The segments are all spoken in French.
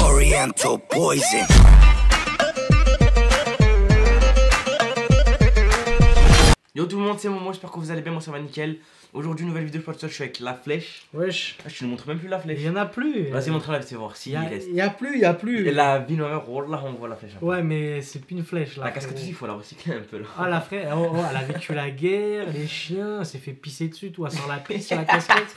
Oriental poison. Yo tout le monde, c'est Momo, j'espère que vous allez bien, moi ça va nickel. Aujourd'hui, nouvelle vidéo, je suis avec la flèche. Wesh. Ah, je te montre même plus la flèche. Il y en a plus. Vas-y, montre-la, c'est voir si il reste. Il y a plus. Et la vie noire, oh là, on voit la flèche. Ouais, mais c'est plus une flèche là. La casquette aussi, il faut la recycler un peu là. Ah, la frère, oh, elle a vécu la guerre, les chiens, elle s'est fait pisser dessus, toi, sans la pisse sur la casquette,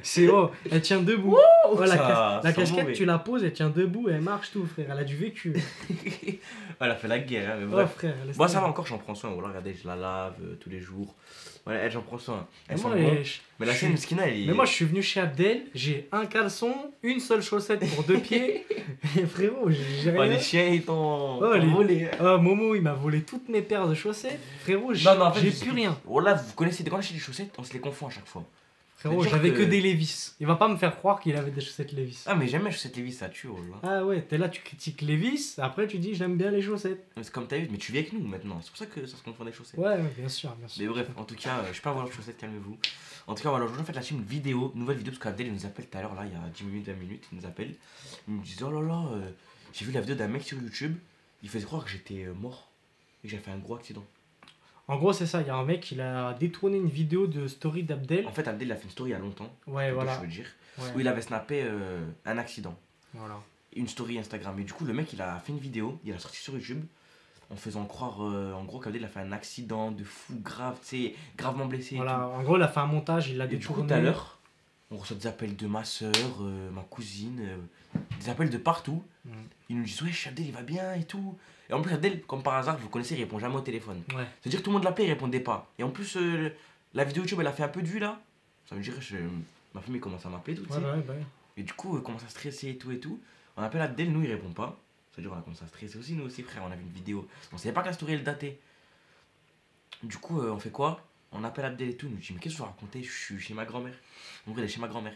c'est oh, elle tient debout. Oh, la casquette, mauvais. Tu la poses, elle tient debout, elle marche tout, frère. Elle a du vécu. Elle a fait la guerre, hein, mais bref. Oh, frère, moi, ça va encore, j'en prends soin. Voilà, regardez, je la lave tous les jours. Voilà, elle, j'en prends soin. Elle sent bon. Mais la chaîne Skina, elle est... Mais moi, je suis venu chez Abdel, j'ai un caleçon, une seule chaussette pour 2 pieds. Et frérot, j'ai rien. Oh, les chiens, ils t'ont volé. volé. Momo, il m'a volé toutes mes paires de chaussettes. Frérot, j'ai plus rien. Voilà, vous connaissez, quand on achète des chaussettes, on se les confond à chaque fois. Frérot, j'avais que des Levi's. Il va pas me faire croire qu'il avait des chaussettes Levi's. Ah, mais j'aime les chaussettes Levi's, ça tue. Oh là. Ah ouais, t'es là, tu critiques Levi's, après tu dis j'aime bien les chaussettes. C'est comme t'as vu, mais tu vis avec nous maintenant. C'est pour ça que ça se confond des chaussettes. Ouais, bien sûr. Mais bref, en tout cas, je peux avoir leurs chaussettes, calmez-vous. En tout cas, voilà, aujourd'hui, on fait la team vidéo, nouvelle vidéo, parce qu'Abdel, il nous appelle tout à l'heure, là, il y a 10 minutes, 20 minutes, il nous appelle. Il me dit, oh là là, j'ai vu la vidéo d'un mec sur YouTube, il faisait croire que j'étais mort et que j'avais fait un gros accident. En gros, c'est ça, il y a un mec, il a détourné une vidéo de story d'Abdel. En fait, Abdel, il a fait une story il y a longtemps. Ouais, voilà. Je veux dire. Ouais. Où il avait snappé un accident. Voilà. Une story Instagram. Et du coup, le mec, il a fait une vidéo, il a sorti sur YouTube, en faisant croire, en gros, qu'Abdel, il a fait un accident de fou grave, tu sais, gravement blessé. Voilà, et tout. En gros, il a fait un montage, il l'a détourné. Et du coup, tout à l'heure, on reçoit des appels de ma soeur, ma cousine, des appels de partout. Ils nous disent, ouais, Abdel, il va bien et tout. Et en plus, Abdel, comme par hasard, vous connaissez, il répond jamais au téléphone. Ouais. C'est-à-dire que tout le monde l'appelait, il répondait pas. Et en plus, la vidéo YouTube, elle a fait un peu de vues là. Ça veut dire que ma famille commence à m'appeler tout. Ouais. Et du coup, elle commence à stresser et tout. On appelle Abdel, nous, il répond pas. Ça veut dire qu'on a commencé à stresser aussi, nous aussi, frère. On avait une vidéo. On savait pas que la story, elle datait. Du coup, on fait quoi? On appelle Abdel et tout. Il nous dit, mais qu'est-ce que je vais raconter? Je suis chez ma grand-mère. En vrai, il est chez ma grand-mère.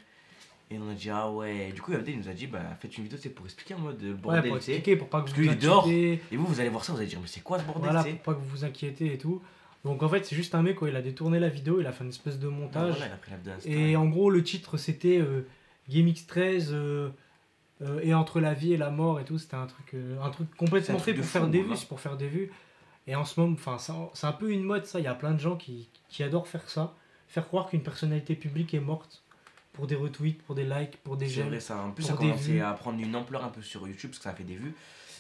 Et on a dit, ah ouais. Du coup, Abdel il nous a dit, bah faites une vidéo, c'est pour expliquer en mode bordel. Ouais, pour expliquer, pour pas que vous vous dehors. Et vous allez voir ça, vous allez dire, mais c'est quoi ce bordel? Voilà, pour pas que vous vous inquiétez et tout. Donc en fait, c'est juste un mec, quoi, il a détourné la vidéo, il a fait une espèce de montage. Voilà, il a pris et en gros, le titre c'était GameX13 et entre la vie et la mort et tout. C'était un truc complètement fait pour faire des vues. C'est pour faire des vues. Et en ce moment, c'est un peu une mode ça. Il y a plein de gens qui adorent faire ça. Faire croire qu'une personnalité publique est morte. Pour des retweets, pour des likes, pour des j'aime. C'est vrai, ça. En plus, ça a commencé à prendre une ampleur un peu sur YouTube parce que ça fait des vues.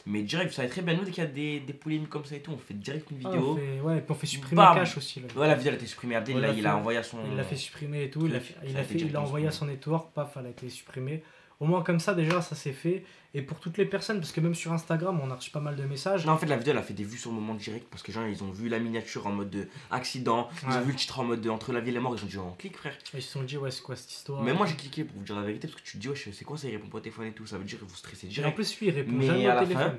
Mais direct, vous savez très bien, nous, dès qu'il y a des polémiques comme ça et tout, on fait direct une vidéo. Ouais, et puis on fait supprimer Cash aussi. Là. Ouais, la vidéo elle a été supprimée. Abdel, là, il a envoyé à son. Il l'a fait supprimer et tout. Il a envoyé à son network, paf, elle a été supprimée. Au moins, comme ça, déjà, ça s'est fait. Et pour toutes les personnes, parce que même sur Instagram, on a reçu pas mal de messages. Non, en fait, la vidéo, elle a fait des vues sur le moment direct parce que les gens, ils ont vu la miniature en mode accident. Ils ont vu le titre en mode entre la vie et la mort. Ils ont dit, on clique, frère. Et ils se sont dit, ouais, c'est quoi cette histoire? Mais moi, j'ai cliqué pour vous dire la vérité parce que tu te dis, ouais, c'est quoi ça, il répond pas au téléphone et tout. Ça veut dire que vous stressez direct. Et en plus, lui, il répond jamais au téléphone.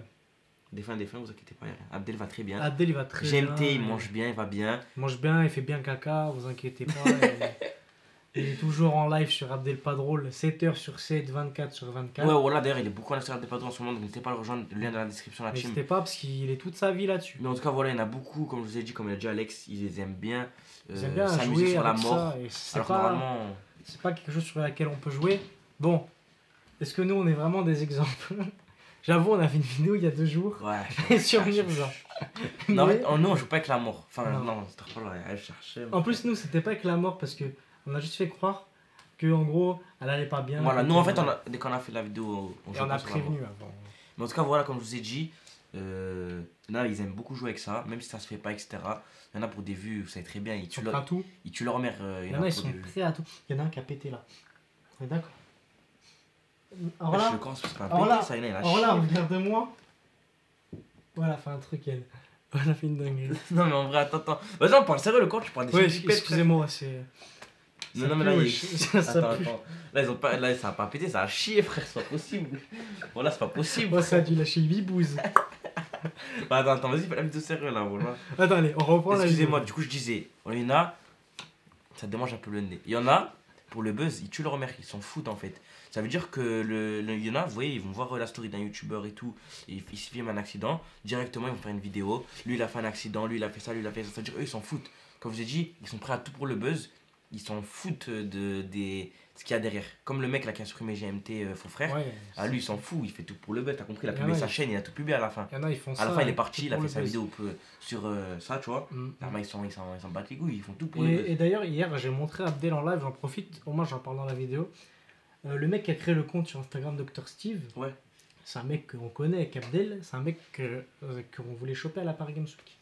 Des fins, vous inquiétez pas, Abdel va très bien. Abdel, il va très bien. GMT, il mange bien, il va bien. Il mange bien, il fait bien caca, vous inquiétez pas. Il est toujours en live sur Abdel Padrol, 7h sur 7, 24 sur 24. Ouais, voilà, d'ailleurs, il est beaucoup en live sur Abdel Padrol en ce moment, donc n'hésitez pas à le rejoindre, le lien dans la description de la team. N'hésitez pas, parce qu'il est toute sa vie là-dessus. Mais en tout cas, voilà, il y en a beaucoup, comme je vous ai dit, comme il a dit Alex, ils les aiment bien. Ils aiment bien s'amuser jouer sur la avec mort. C'est pas quelque chose sur laquelle on peut jouer. Bon, est-ce que nous, on est vraiment des exemples? J'avoue, on a fait une vidéo il y a 2 jours. Ouais, sur Mirza. Non, en fait, nous, on joue pas avec la mort. Enfin, non, c'est pas là, elle cherchait. En plus, nous, c'était pas avec la mort parce que on a juste fait croire que en gros, elle allait pas bien. Voilà, nous, en fait, dès qu'on a fait la vidéo, on a prévenu avant. Mais en tout cas, voilà, comme je vous ai dit, là, ils aiment beaucoup jouer avec ça, même si ça se fait pas, etc. Il y en a pour des vues, vous savez très bien, ils tuent leur mère. Il y en a, ils sont prêts à tout. Il y en a un qui a pété là. On est d'accord? Alors là, regarde-moi. Voilà, fait un truc, elle. Elle a fait une dinguerie. Non, mais en vrai, attends. Vas-y, on parle sérieux, le corps, tu parles des choses. Ouais, excusez-moi, c'est. Non, mais là, Là, ça a pas pété, ça a chié, frère, c'est pas possible. Bon, là, c'est pas possible. Moi, ça a dû lâcher 8 bouses. Bah, attends, vas-y, fais la vidéo sérieux là, voilà. Attends, allez, on reprend la vidéo. Excusez-moi, du coup, je disais, il y en a, ça démange un peu le nez. Il y en a, pour le buzz, ils tuent leur mère, ils s'en foutent en fait. Ça veut dire que il y en a, vous voyez, ils vont voir la story d'un youtubeur et tout, et ils se filment un accident, directement ils vont faire une vidéo, lui il a fait un accident, lui il a fait ça, lui il a fait ça, ça veut dire eux ils s'en foutent. Comme je vous ai dit, ils sont prêts à tout pour le buzz, ils s'en foutent des ce qu'il y a derrière. Comme le mec là qui a supprimé GMT, faux frère, Ouais, lui il s'en fout, il fait tout pour le buzz, t'as compris, il a Il y en publié a, sa ils- chaîne, il a tout publié à la fin. Il y en a, ils font ça. À la fin, il est tout parti, il a pour fait le sa buzz. vidéo sur ça, tu vois. Mm. Ils s'en battent les couilles, ils font tout pour le buzz. Et d'ailleurs, hier, j'ai montré Abdel en live, j'en profite, au moins j'en parle dans la vidéo. Le mec qui a créé le compte sur Instagram Dr Steve, Ouais. c'est un mec qu'on connaît avec Abdel, c'est un mec qu'on voulait choper à la Paris Games Week.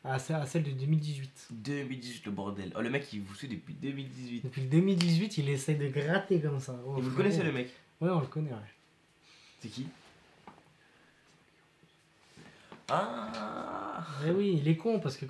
À celle de 2018. 2018, le bordel. Oh, le mec, il vous suit depuis 2018. Depuis 2018, il essaie de gratter comme ça. Et vous le connaissez, le mec? Ouais, on le connaît, ouais. C'est qui? Ah! Mais oui, il est con parce que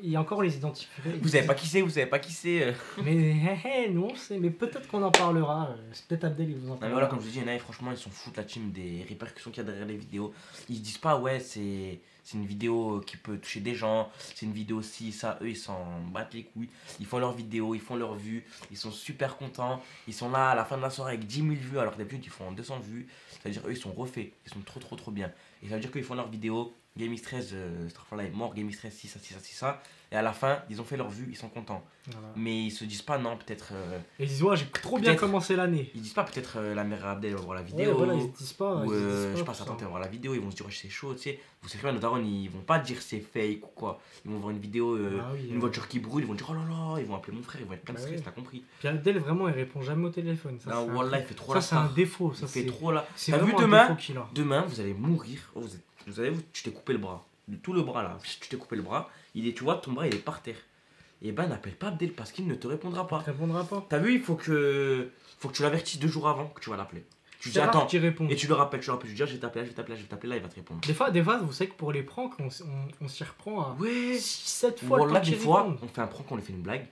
il y a encore les identifiés. Vous savez pas qui c'est, vous savez pas qui c'est. Mais nous on sait, mais peut-être qu'on en parlera. C'est peut-être Abdel, il vous en Non mais parlera. voilà, comme je vous dis, il y en a, franchement, ils s'en foutent la team des répercussions qu'il y a derrière les vidéos. Ils se disent pas, ouais, c'est une vidéo qui peut toucher des gens, c'est une vidéo si, ça, eux, ils s'en battent les couilles. Ils font leurs vidéos, ils font leurs vues, ils sont super contents. Ils sont là à la fin de la soirée avec 10 000 vues, alors que d'habitude, ils font 200 vues. Ça veut dire, eux, ils sont refaits, ils sont trop bien. Et ça veut dire qu'ils font leurs vidéos, GameX13, est mort, GameX13, si ça. Et à la fin, ils ont fait leur vue, ils sont contents. Voilà. Mais ils se disent pas, non, peut-être. Et ils disent, ouais, j'ai trop bien peut-être- commencé l'année. Ils disent pas, peut-être la mère Abdel va voir la Ouais, vidéo. voilà, ils se disent pas. Ou ils se disent je sais pas, tout ça ça. tente de voir la vidéo, ils vont se dire, ouais, c'est chaud, tu sais. Vous savez, nos darons, ils vont pas dire c'est fake ou quoi. Ils vont voir une vidéo, Ah oui, une voiture qui brûle, ils vont dire, oh là là, ils vont appeler mon frère, ils vont être plein de Bah stress, ouais. t'as compris. Puis Abdel, vraiment, il répond jamais au téléphone. Ça, Non, c'est un wallah, truc- il fait trop ça, la c'est un star. défaut. Il Ça, fait c'est trop là. c'est T'as vu vraiment un demain défaut qu'il a. Demain, vous allez mourir. Oh, vous savez, tu t'es coupé le bras. De tout le bras là, tu t'es coupé le bras. Tu vois, ton bras il est par terre. Et ben, n'appelle pas Abdel parce qu'il ne te répondra Il pas. te répondra pas. T'as vu, il faut que tu l'avertisses 2 jours avant que tu vas l'appeler. Tu dis C'est rare attends, qu'il réponde. et tu le rappelles, tu dis ah, je vais t'appeler là, là, il va te répondre. Des fois, vous savez que pour les pranks, on s'y reprend à Ouais. 6-7 fois le Voilà, temps des qu'il fois, réponde. on fait un prank, on lui fait une blague.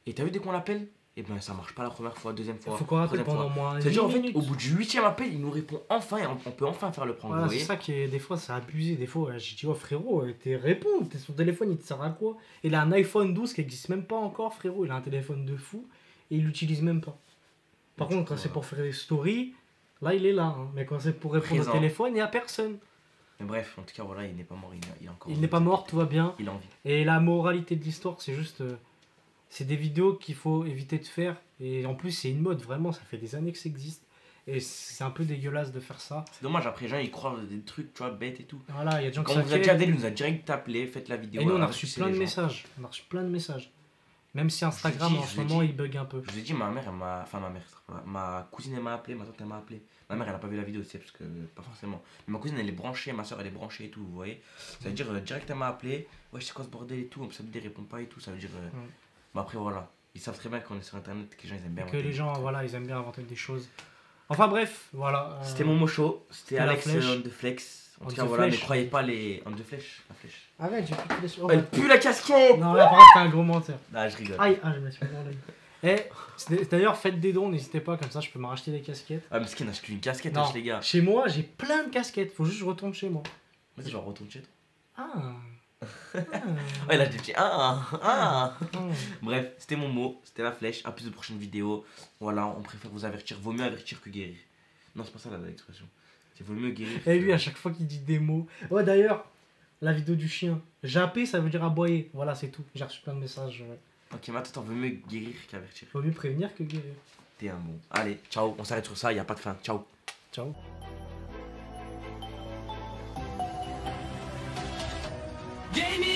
Et t'as vu, dès qu'on l'appelle, et ben ça marche pas la première fois, deuxième fois. Il faut qu'on rappelle troisième pendant fois. moins C'est-à-dire, 10 en fait, minutes. au bout du 8e appel, il nous répond enfin et on peut enfin faire le prank. Voilà, vous c'est voyez. ça qui est, des fois, c'est abusé. Des fois, j'ai dit, oh frérot, t'es réponds, t'es son téléphone, il te sert à quoi? Il a un iPhone 12 qui existe même pas encore, frérot. Il a un téléphone de fou et il l'utilise même pas. Par contre, quand c'est pour faire des stories, là, il est là. Hein. Mais quand c'est pour répondre Présent. au téléphone, il n'y a personne. Mais bref, en tout cas, voilà, il n'est pas mort, il est encore. Il n'est pas mort, tout va bien. Il a envie. Et la moralité de l'histoire, c'est juste. C'est des vidéos qu'il faut éviter de faire. Et en plus, c'est une mode, vraiment, ça fait des années que ça existe. Et c'est un peu dégueulasse de faire ça. C'est dommage, après, les gens ils croient des trucs, tu vois, bêtes et tout. Voilà, il y a des gens qui Quand on vous a dit s'inquiètent. Abdel, il nous a direct appelé, faites la vidéo. Et nous, on a alors, reçu c'est plein de les gens. messages. On a reçu plein de messages. Même si Instagram, dit, en je ce vous ai moment, dit. il bug un peu. Je vous ai dit, ma mère, ma cousine elle m'a appelé, ma tante elle m'a appelé. Ma mère elle a pas vu la vidéo aussi parce que pas forcément. Mais ma cousine elle est branchée, ma soeur elle est branchée et tout, vous voyez. Ça veut dire direct elle m'a appelé, ouais je sais quoi ce bordel et tout, en plus Abdel répond pas et tout, ça veut dire. Mais après voilà, ils savent très bien qu'on est sur internet que les gens ils aiment bien. Que inventer les des gens, trucs. voilà, ils aiment bien inventer des choses. Enfin bref, voilà. C'était mon mot chaud, c'était la Alex flèche. on the flex. En On tout the cas voilà, mais flèche. croyez pas les. On the flèche, la flèche. Arrête, j'ai plus de blessure. Elle pue la casquette. Non, là, par contre, t'es un gros menteur. Ah je rigole. Aïe, je me suis dans l'œil. Et d'ailleurs, faites des dons, n'hésitez pas, comme ça je peux me racheter des casquettes. Ah mais ce qui n'a qu'une casquette, Non. les gars. Chez moi, j'ai plein de casquettes, faut juste que je retourne chez moi. Vas-y, je retourne chez toi. Ah. Ouais là j'ai dit ah. Hmm. Bref, c'était mon mot, c'était la flèche. À plus de prochaines vidéos. Voilà, on préfère vous avertir. Vaut mieux avertir que guérir. Non, c'est pas ça l'expression. C'est vaut mieux guérir. Et lui, que- à chaque fois qu'il dit des mots. Ouais, d'ailleurs, la vidéo du chien. Japper, ça veut dire aboyer. Voilà, c'est tout. J'ai reçu plein de messages. Ouais. Ok, mais attends, vaut mieux guérir qu'avertir. Vaut mieux prévenir que guérir. T'es un bon. Allez, ciao, on s'arrête sur ça, y a pas de fin. Ciao. Ciao. Gaming